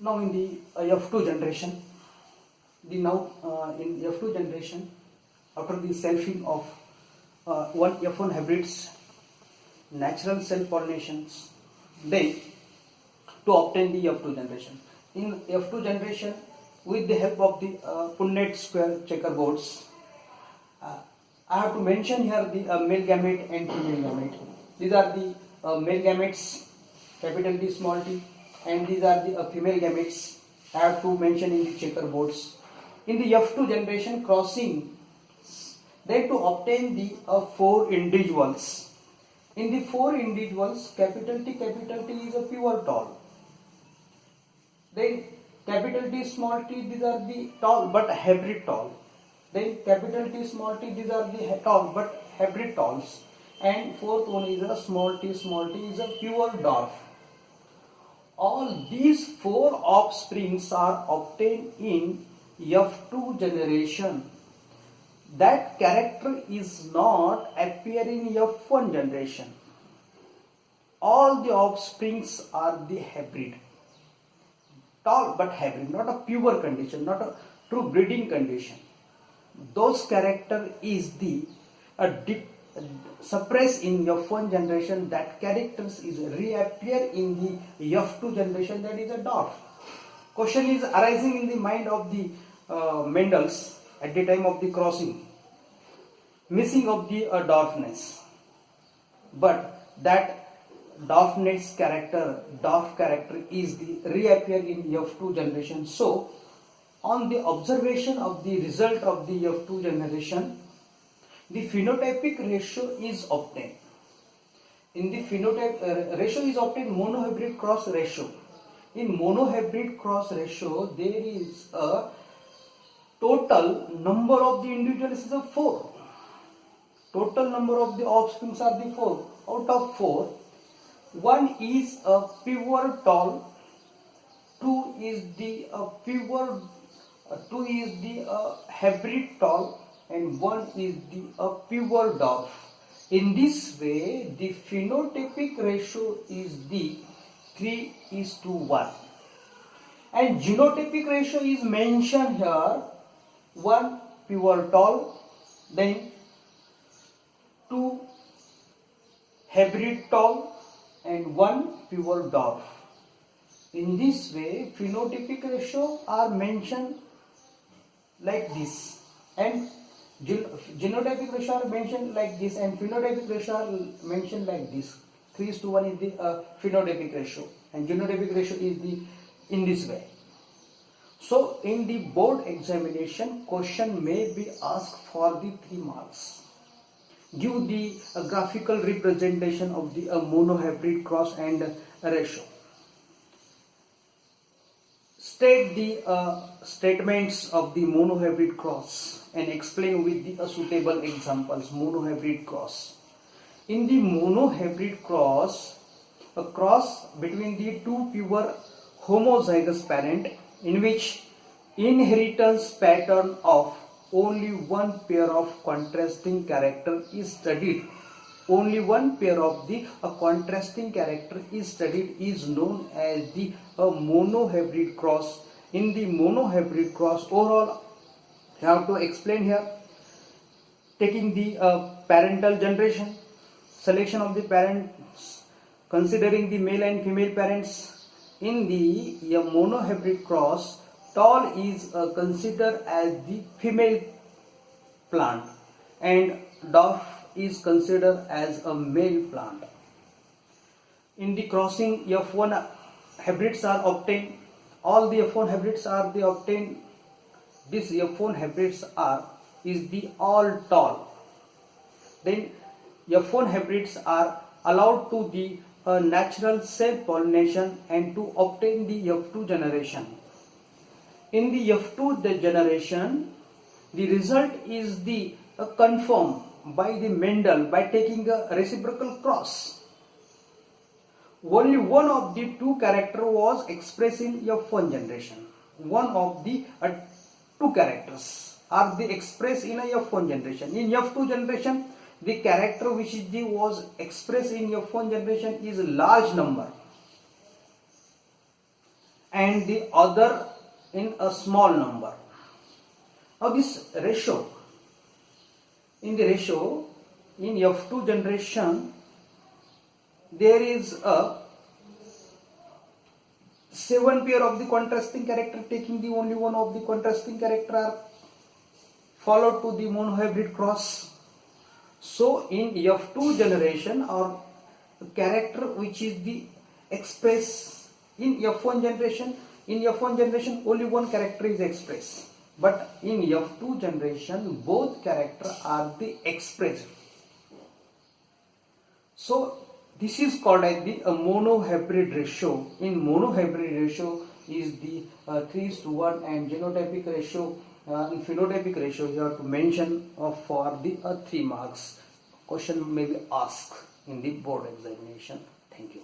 Now in the F2 generation, in F2 generation, after the selfing of one F1 hybrids, natural self pollinations, then to obtain the F2 generation. In F2 generation, with the help of the Punnett square checkerboards, I have to mention here the male gamete and female gamete. These are the male gametes, capital T, small t, and these are the female gametes. I have to mention in the checkerboards. In the F2 generation crossing, then to obtain the 4 individuals. In the 4 individuals, capital T is a pure tall. Then capital T, small t, these are the tall but hybrid tall. Then capital T, small t, these are the tall but hybrid talls. And fourth one is a small t is a pure dwarf. All these 4 offsprings are obtained in F2 generation. That character is not appear in F1 generation. All the offsprings are the hybrid. Tall but hybrid, not a pure condition, not a true breeding condition. Those character is the suppressed in F1 generation. That characters is reappear in the F2 generation, that is a dwarf. Question is arising in the mind of the Mendels at the time of the crossing, missing of the dwarfness, but that dwarf character is the reappear in F2 generation. So on the observation of the result of the F2 generation, the phenotypic ratio is obtained. In the phenotype ratio is obtained monohybrid cross ratio. In monohybrid cross ratio, there is a total number of the individuals is a 4. Total number of the offsprings are the 4. Out of 4, 1 is a pure tall, 2 is the hybrid tall, and 1 is the pure dwarf. In this way, the phenotypic ratio is the 3:1, and genotypic ratio is mentioned here: 1 pure tall, then 2 hybrid tall, and 1 pure dwarf. In this way, phenotypic ratio are mentioned like this, and genotypic ratio are mentioned like this, and phenotypic ratio are mentioned like this. 3:1 is the phenotypic ratio, and genotypic ratio is the in this way. So in the board examination, question may be asked for the 3 marks. Give the graphical representation of the monohybrid cross and ratio. State the statements of the monohybrid cross and explain with the suitable examples. Monohybrid cross. In the monohybrid cross, a cross between the 2 pure homozygous parent in which inheritance pattern of only 1 pair of contrasting character is studied. Only 1 pair of the contrasting character is studied is known as the monohybrid cross. In the monohybrid cross, overall, you have to explain here, taking the parental generation, selection of the parents, considering the male and female parents. In the monohybrid cross, tall is considered as the female plant and dwarf is considered as a male plant. In the crossing, F1 hybrids are obtained. All the F1 hybrids are the obtained. This F1 hybrids is the all tall. Then F1 hybrids are allowed to the natural self pollination and to obtain the F2 generation. In the F2 generation, the result is the confirmed by the Mendel by taking a reciprocal cross. Only one of the 2 character was expressed in F1 generation. One of the 2 characters are the expressed in a F1 generation. In F2 generation, the character which was expressed in F1 generation is a large number. and the other in a small number. Now this ratio, in the ratio in F2 generation, there is a 7 pair of the contrasting character, taking the only one of the contrasting character are followed to the monohybrid cross. So in F2 generation, or character which is the express in F1 generation, only one character is expressed, but in F2 generation both characters are the expressed. So this is called as the monohybrid ratio. In monohybrid ratio is the 3:1, and genotypic ratio and phenotypic ratio you have to mention for the 3 marks. Question may be asked in the board examination. Thank you.